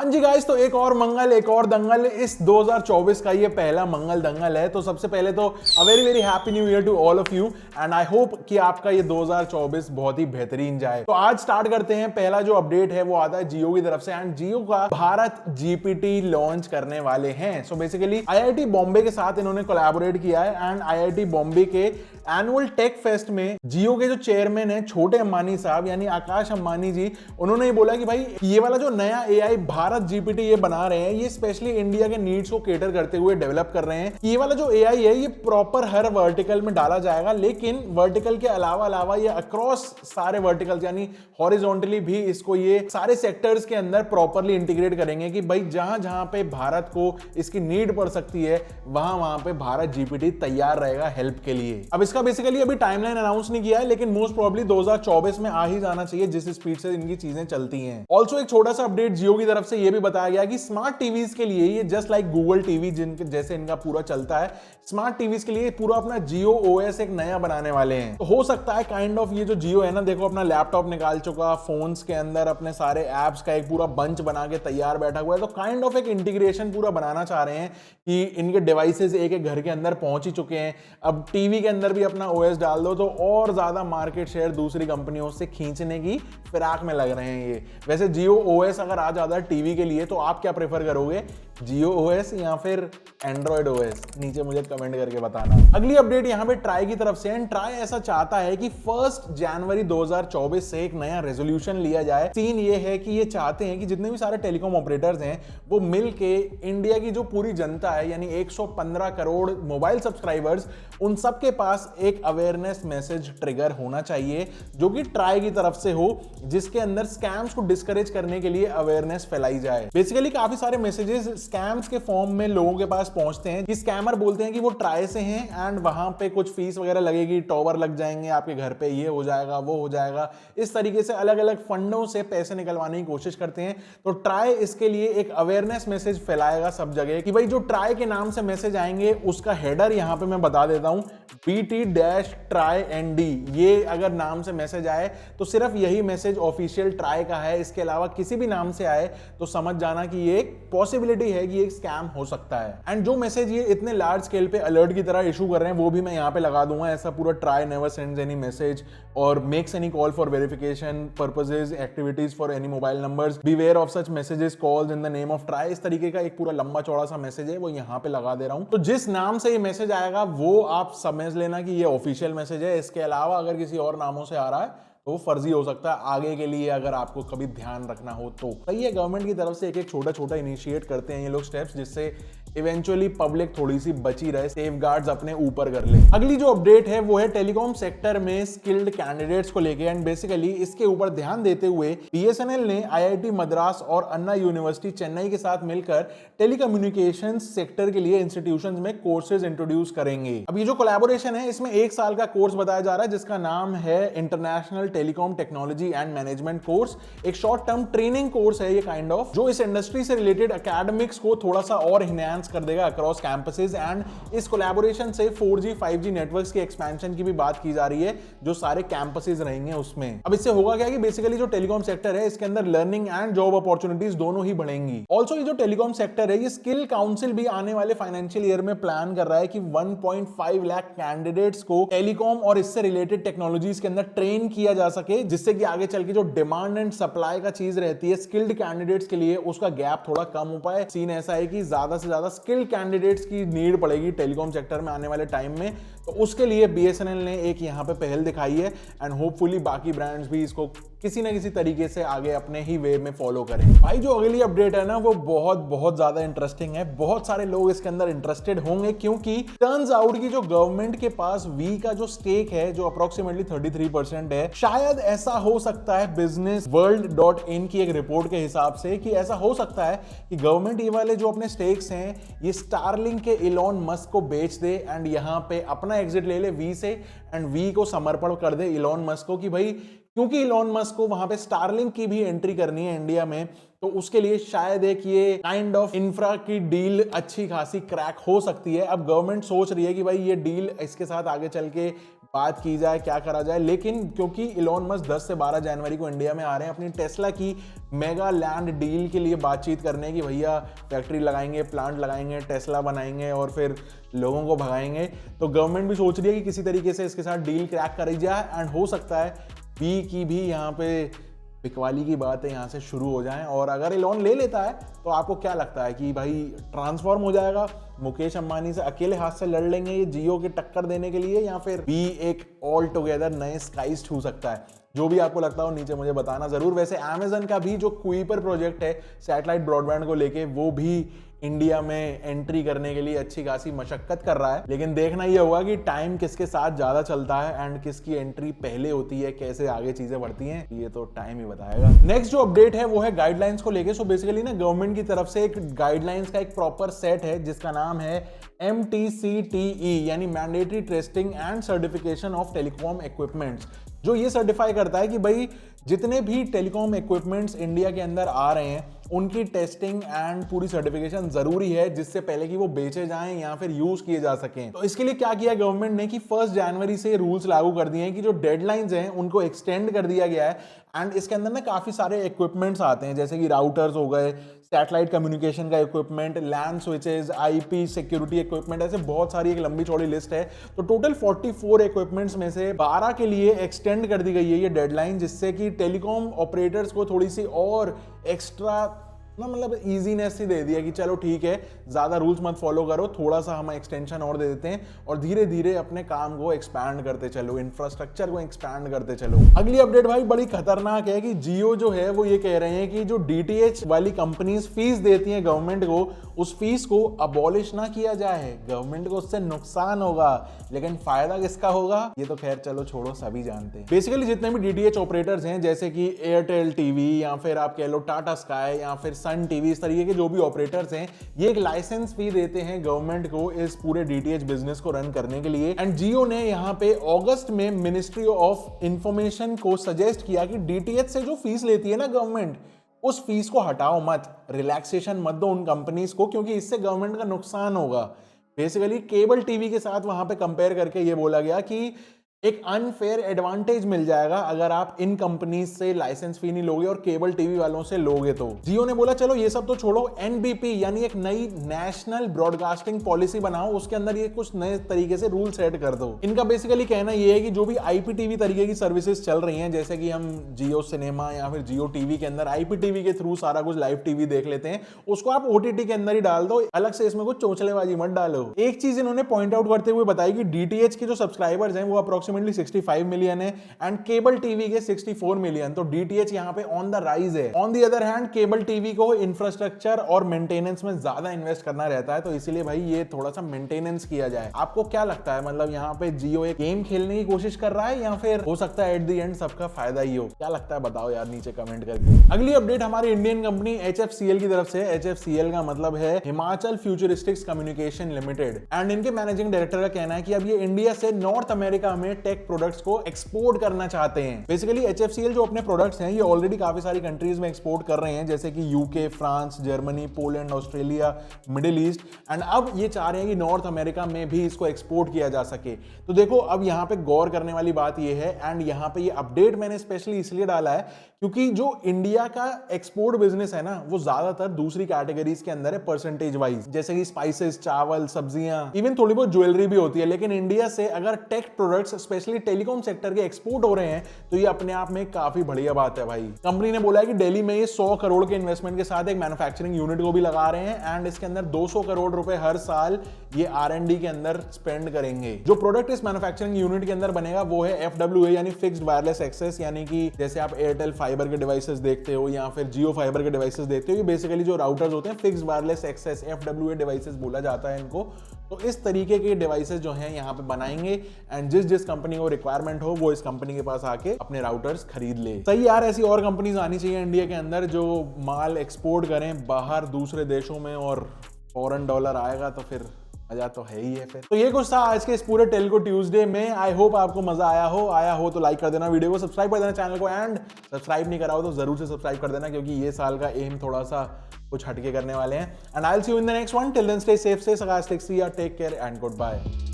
हाँ जी गाइस, तो एक और मंगल, एक और दंगल। इस 2024 का ये पहला मंगल दंगल है। तो सबसे पहले तो a very very happy new year to all of you and I hope कि आपका ये 2024 बहुत ही बेहतरीन जाए। तो आज स्टार्ट करते हैं। पहला जो अपडेट है वो आता है जियो की तरफ से एंड जियो का भारत जीपीटी लॉन्च करने वाले हैं। सो बेसिकली आईआईटी बॉम्बे के साथ इन्होंने कोलैबोरेट किया है एंड आईआईटी बॉम्बे के एनुअल टेक फेस्ट में जियो के जो चेयरमैन है छोटे अंबानी साहब यानी आकाश अंबानी जी, उन्होंने ये बोला कि भाई ये वाला जो नया एआई भारत जीपीटी ये बना रहे हैं, ये स्पेशली इंडिया के नीड्स को केटर करते हुए डेवलप कर रहे हैं। ये वाला जो एआई है ये प्रॉपर हर वर्टिकल में डाला जाएगा, लेकिन वर्टिकल के अलावा ये अक्रॉस सारे वर्टिकल्स यानी हॉरिजॉन्टली भी इसको ये सारे सेक्टर्स के अंदर प्रॉपरली इंटीग्रेट करेंगे कि भाई जहां जहां पे भारत को इसकी नीड पड़ सकती है वहां वहां पे भारत जीपीटी तैयार रहेगा हेल्प के लिए। अब इसका बेसिकली अभी टाइमलाइन अनाउंस नहीं किया है, लेकिन मोस्ट प्रोबेबली 2024 में आ ही जाना चाहिए जिस स्पीड से इनकी चीजें चलती हैं। ऑल्सो एक छोटा सा अपडेट जियो की तरफ से ये भी बताया गया कि स्मार्ट टीवीज के लिए ये जस्ट लाइक गूगल टीवी जिनके जैसे इनका पूरा चलता है, स्मार्ट टीवीज के लिए पूरा अपना जियो ओएस एक नया बनाने वाले हैं। तो हो सकता है काइंड ऑफ ये जो जियो है ना, देखो अपना लैपटॉप निकाल चुका, फोन्स के अंदर अपने सारे एप्स का एक पूरा बंच बना के तैयार बैठा हुआ है। तो काइंड ऑफ एक इंटीग्रेशन पूरा बनाना चाह रहे हैं कि इनके डिवाइसेस एक एक घर के अंदर पहुंच ही चुके हैं। अब टीवी के अंदर भी अपना ओएस डाल दो तो और ज्यादा मार्केट शेयर दूसरी कंपनियों से खींचने की फिराक में लग रहे हैं ये। वैसे जियो ओएस अगर आ जाता है टीवी के लिए तो आप क्या प्रेफर करोगे, जियो ओएस या फिर एंड्रॉइड ओएस? नीचे मुझे कमेंट करके बताना। अगली अपडेट यहां पे ट्राई की तरफ से है। ट्राई ऐसा चाहता है कि 1 जनवरी 2024 से एक नया रेजोल्यूशन लिया जाए। सीन ये है कि ये चाहते हैं कि जितने भी सारे टेलीकॉम ऑपरेटर्स हैं वो मिलके इंडिया की जो पूरी जनता है यानी 115 करोड़ मोबाइल सब्सक्राइबर्स, उन सबके पास एक अवेयरनेस मैसेज ट्रिगर होना चाहिए जो कि ट्राई की तरफ से हो, जिसके अंदर स्कैम्स को डिस्करेज करने के लिए अवेयरनेस फैलाई जाए। बेसिकली काफी सारे मैसेजेस स्कैम्स के फॉर्म में लोगों के पास पहुंचते हैं कि स्कैमर बोलते हैं कि वो ट्राई से हैं एंड वहां पे कुछ फीस वगैरह लगेगी, टॉवर लग जाएंगे आपके घर पे, ये हो जाएगा वो हो जाएगा। इस तरीके से अलग अलग फंडों से पैसे निकलवाने की कोशिश करते हैं। तो ट्राई इसके लिए एक अवेयरनेस मैसेज फैलाएगा सब जगह कि भाई जो ट्राई के नाम से मैसेज आएंगे उसका हेडर यहां पे मैं बता देता हूं, BT-TRY ND। ये अगर नाम से मैसेज आए तो सिर्फ यही मैसेज ऑफिशियल ट्राई का है। इसके अलावा किसी भी नाम से आए तो समझ जाना कि ये एक पॉसिबिलिटी है कि ये एक स्कैम हो सकता है। एंड जो मैसेज ये इतने लार्ज स्केल पे अलर्ट की तरह इशू कर रहे हैं वो भी मैं यहाँ पे लगा दूंगा। ऐसा पूरा TRAI never sends any message और makes any call for verification purposes activities for any mobile numbers, beware of such messages calls in the name of TRAI. इस तरीके का एक पूरा लंबा चौड़ा सा मैसेज है वो यहाँ पे लगा दे रहा हूँ। तो जिस नाम से ये मैसेज आएगा वो आप समझ लेना कि ये ऑफिशियल मैसेज है। इसके अलावा अगर किसी और नामों से आ रहा है तो वो फर्जी हो सकता है। आगे के लिए अगर आपको कभी ध्यान रखना हो तो सही है। गवर्नमेंट की तरफ से एक एक छोटा छोटा इनिशिएट करते हैं ये लोग स्टेप्स, जिससे इवेंचुअली पब्लिक थोड़ी सी बची रहे, सेफगार्ड्स अपने ऊपर कर ले। अगली जो अपडेट है वो है टेलीकॉम सेक्टर में स्किल्ड कैंडिडेट्स को लेके एंड बेसिकली इसके ऊपर ध्यान देते हुए बीएसएनएल ने आईआईटी मद्रास और अन्ना यूनिवर्सिटी चेन्नई के साथ मिलकर टेलीकम्युनिकेशंस सेक्टर के लिए इंस्टीट्यूशंस में कोर्सेज इंट्रोड्यूस करेंगे। अब ये जो कोलैबोरेशन है इसमें 1 साल का कोर्स बताया जा रहा है जिसका नाम है international telecom technology and management course. एक शॉर्ट टर्म ट्रेनिंग कोर्स है ये काइंड ऑफ, जो इस इंडस्ट्री से रिलेटेड एकेडमिक्स को थोड़ा सा और एनहांस कर देगा अक्रॉस कैंपसेस। एंड इस कोलैबोरेशन से 4G 5G नेटवर्क्स की एक्सपेंशन की भी बात की जा रही है जो सारे कैंपसेस रहेंगे उसमें। अब इससे होगा क्या कि बेसिकली जो टेलीकॉम सेक्टर है इसके अंदर लर्निंग एंड जॉब अपॉर्चुनिटीज दोनों ही बढ़ेंगी। ऑल्सो ये जो टेलीकॉम सेक्टर है ये स्किल काउंसिल भी आने वाले फाइनेंशियल ईयर में प्लान कर रहा है कि 1.5 लाख कैंडिडेट्स को टेलीकॉम और इससे रिलेटेड टेक्नोलॉजीज के अंदर ट्रेन किया जा सके, जिससे कि आगे चल के जो डिमांड एंड सप्लाई का चीज रहती है स्किल्ड कैंडिडेट्स के लिए उसका गैप थोड़ा कम हो पाए। सीन ऐसा है कि ज्यादा से ज्यादा स्किल्ड कैंडिडेट्स की नीड पड़ेगी टेलीकॉम सेक्टर में आने वाले टाइम में। तो उसके लिए बीएसएनएल ने एक यहां पे पहल दिखाई है एंड होपफुली बाकी ब्रांड्स भी इसको किसी ना किसी तरीके से आगे अपने ही वे में फॉलो करें। भाई जो अगली अपडेट है ना वो बहुत बहुत ज्यादा इंटरेस्टिंग है। बहुत सारे लोग इसके अंदर इंटरेस्टेड होंगे क्योंकि टर्न्स आउट की जो गवर्नमेंट के पास वी का जो स्टेक है जो अप्रोक्सीमेटली 33% है, शायद ऐसा हो सकता है बिजनेस वर्ल्ड.इन की एक रिपोर्ट के हिसाब से कि ऐसा हो सकता है कि गवर्नमेंट ये वाले जो अपने स्टेक्स हैं ये स्टारलिंक के इलॉन मस्क को बेच दे एंड यहां पे अपना एग्जिट ले ले वी से एंड वी को समर्पण कर दे इलॉन मस्क को कि भाई क्योंकि इलॉन मस्क को वहां पे स्टारलिंक की भी एंट्री करनी है इंडिया में, तो उसके लिए शायद एक ये काइंड ऑफ इंफ्रा की डील अच्छी खासी क्रैक हो सकती है। अब गवर्नमेंट सोच रही है कि भाई ये डील इसके साथ आगे चल के बात की जाए, क्या करा जाए। लेकिन क्योंकि इलॉन मस्क 10 से 12 जनवरी को इंडिया में आ रहे हैं अपनी टेस्ला की मेगा लैंड डील के लिए बातचीत करने की, भैया फैक्ट्री लगाएंगे, प्लांट लगाएंगे, टेस्ला बनाएंगे और फिर लोगों को भगाएंगे, तो गवर्नमेंट भी सोच रही है कि किसी तरीके से इसके साथ डील क्रैक करी जाए। एंड हो सकता है बी की भी यहाँ पे बिकवाली की बात है यहाँ से शुरू हो जाए। और अगर इलॉन ले लेता है तो आपको क्या लगता है कि भाई ट्रांसफॉर्म हो जाएगा, मुकेश अंबानी से अकेले हाथ से लड़ लेंगे ये जियो की टक्कर देने के लिए, या फिर भी एक ऑल टुगेदर नए स्काइज छू सकता है? जो भी आपको लगता हो नीचे मुझे बताना जरूर। वैसे अमेज़न का भी जो कुइपर प्रोजेक्ट है सैटेलाइट ब्रॉडबैंड को लेके, वो भी इंडिया में एंट्री करने के लिए अच्छी खासी मशक्कत कर रहा है। लेकिन देखना ये होगा कि टाइम किसके साथ ज्यादा चलता है एंड किसकी एंट्री पहले होती है, कैसे आगे चीजें बढ़ती हैं, ये तो टाइम ही बताएगा। नेक्स्ट जो अपडेट है वो है गाइडलाइंस को लेके। सो बेसिकली ना गवर्नमेंट की तरफ से एक गाइडलाइंस का एक प्रॉपर सेट है जिसका नाम है MTCTE यानी mandatory testing and certification of telecom equipments, जो ये सर्टिफाई करता है कि भाई जितने भी टेलीकॉम इक्विपमेंट्स इंडिया के अंदर आ रहे हैं उनकी टेस्टिंग एंड पूरी सर्टिफिकेशन जरूरी है, जिससे पहले कि वो बेचे जाएं या फिर यूज किए जा सकें। तो इसके लिए क्या किया गवर्नमेंट ने कि 1 जनवरी से रूल्स लागू कर दिए हैं कि जो डेडलाइंस हैं उनको एक्सटेंड कर दिया गया है। एंड इसके अंदर ना काफी सारे इक्विपमेंट्स आते हैं, जैसे कि राउटर्स हो गए, सैटेलाइट कम्युनिकेशन का इक्विपमेंट, लैन स्विचेस, IP सिक्योरिटी इक्विपमेंट, ऐसे बहुत सारी एक लंबी चौड़ी लिस्ट है। तो टोटल 44 इक्विपमेंट्स में से 12 के लिए एक्सटेंड कर दी गई है ये डेडलाइन, जिससे कि टेलीकॉम ऑपरेटर्स को थोड़ी सी और एक्स्ट्रा ना मतलब इजीनेस ही दे दिया कि चलो ठीक है, ज्यादा रूल्स मत फॉलो करो, थोड़ा सा हम एक्सटेंशन और दे देते हैं और धीरे धीरे अपने काम को एक्सपैंड करते चलो, इंफ्रास्ट्रक्चर को एक्सपैंड करते चलो। अगली अपडेट भाई बड़ी खतरनाक है कि जियो जो है वो ये कह रहे हैं कि जो DTH वाली कंपनीज फीस देती हैं गवर्नमेंट को, उस फीस को अबॉलिश ना किया जाए। गवर्नमेंट को उससे नुकसान होगा, लेकिन फायदा किसका होगा ये तो खैर चलो छोड़ो, सभी जानते हैं। बेसिकली जितने भी DTH ऑपरेटर्स हैं जैसे कि एयरटेल टीवी या फिर आप कह लो टाटा स्काई या फिर सन टीवी, इस तरीके के जो भी ऑपरेटर्स हैं ये एक लाइसेंस फी देते हैं गवर्नमेंट को इस पूरे DTH बिजनेस को रन करने के लिए। एंड जियो ने यहाँ पे अगस्त में मिनिस्ट्री ऑफ इंफॉर्मेशन को सजेस्ट किया कि DTH से जो फीस लेती है ना गवर्नमेंट, उस फीस को हटाओ मत, रिलैक्सेशन मत दो उन कंपनीज को, क्योंकि इससे गवर्नमेंट का नुकसान होगा। बेसिकली केबल टीवी के साथ वहां पे कंपेयर करके ये बोला गया कि एक अनफेयर एडवांटेज मिल जाएगा अगर आप इन कंपनीज से लाइसेंस फी नहीं लोगे और केबल टीवी वालों से लोगे। तो जियो ने बोला चलो ये सब तो छोड़ो, NBP यानी एक नई नेशनल ब्रॉडकास्टिंग पॉलिसी बनाओ, उसके अंदर ये कुछ नए तरीके से रूल सेट कर दो। इनका बेसिकली कहना ये है कि जो भी IPTV तरीके की सर्विसेज चल रही हैं, जैसे कि हम जियो सिनेमा या फिर जियो टीवी के अंदर IPTV के थ्रू सारा कुछ लाइव टीवी देख लेते हैं, उसको आप OTT के अंदर ही डाल दो, अलग से इसमें कुछ चोचलेबाजी मत डालो। एक चीज इन्होंने पॉइंट आउट करते हुए बताई कि DTH के जो सब्सक्राइबर्स हैं वो अप्रोक्सीमेटली 65 मिलियन है एंड केबल टीवी के 64 मिलियन, तो DTH यहाँ पे ऑन द राइज है। On the other hand cable TV को इंफ्रास्ट्रक्चर और मेंटेनेंस में ज्यादा इन्वेस्ट करना रहता है, तो इसीलिए भाई ये थोड़ा सा मेंटेनेंस किया जाए। आपको क्या लगता है, मतलब यहाँ पे जियो एक गेम खेलने की कोशिश कर रहा है या फिर हो सकता है एट द एंड सबका फायदा ही हो? क्या लगता है बताओ यार नीचे कमेंट करके। अगली अपडेट हमारी इंडियन कंपनी HFCL की तरफ से। HFCL का मतलब है हिमाचल फ्यूचरिस्टिक्स कम्युनिकेशन लिमिटेड एंड इनके मैनेजिंग डायरेक्टर का कहना है कि अब ये इंडिया से नॉर्थ अमेरिका में टेक प्रोडक्ट्स को एक्सपोर्ट करना चाहते हैं। बेसिकली HFCL जो अपने प्रोडक्ट्स हैं ये ऑलरेडी काफी सारी कंट्रीज में एक्सपोर्ट कर रहे हैं, जैसे कि UK, France, Germany, Poland, Australia, middle east, and अब ये चाह रहे हैं कि नॉर्थ अमेरिका में भी इसको एक्सपोर्ट किया जा सके। तो देखो अब यहाँ पे गौर करने वाली बात ये है, एंड यहाँ पे ये अपडेट मैंने स्पेशली इसलिए डाला है क्योंकि जो इंडिया का एक्सपोर्ट बिजनेस है ना वो ज्यादातर दूसरी कैटेगरीज के अंदर है परसेंटेज वाइज, जैसे कि स्पाइसेस, चावल, सब्जियां, इवन थोड़ी बहुत ज्वेलरी भी होती है। लेकिन इंडिया से अगर tech products specially telecom sector के एक्सपोर्ट हो रहे हैं तो ये अपने आप में काफी बढ़िया बात है भाई। कंपनी ने बोला है कि दिल्ली में ये 100 करोड़ के इन्वेस्टमेंट के साथ एक मैन्युफैक्चरिंग यूनिट को भी लगा रहे हैं एंड इसके अंदर 200 करोड़ रुपए हर साल ये R&D के अंदर स्पेंड करेंगे। जो प्रोडक्ट इस मैन्युफैक्चरिंग यूनिट के अंदर बनेगा वो है FWA यानी फिक्स्ड वायरलेस एक्सेस, यानी कि जैसे आप एयरटेल फाइबर के डिवाइसेस देखते हो या फिर जियो फाइबर के डिवाइसेस देखते हो, ये बेसिकली जो राउटर्स होते हैं fixed wireless access FWA devices बोला जाता है इनको। तो इस तरीके के डिवाइसेस जो हैं यहाँ पे बनाएंगे एंड जिस कंपनी को रिक्वायरमेंट हो वो इस कंपनी के पास आके अपने राउटर्स खरीद ले। सही यार, ऐसी और कंपनीज आनी चाहिए इंडिया के अंदर जो माल एक्सपोर्ट करें बाहर दूसरे देशों में, और फॉरेन डॉलर आएगा तो फिर मजा तो है ही है फिर। तो ये कुछ था आज के इस पूरे टेलको ट्यूसडे में। आई होप आपको मजा आया हो तो लाइक कर देना वीडियो को, सब्सक्राइब कर देना चैनल को, एंड सब्सक्राइब नहीं करा हो तो जरूर से सब्सक्राइब कर देना क्योंकि ये साल का एम थोड़ा सा कुछ हटके करने वाले हैं। And I will see you in the next one. Till then stay safe, stay sarcastic, see ya, take care and goodbye।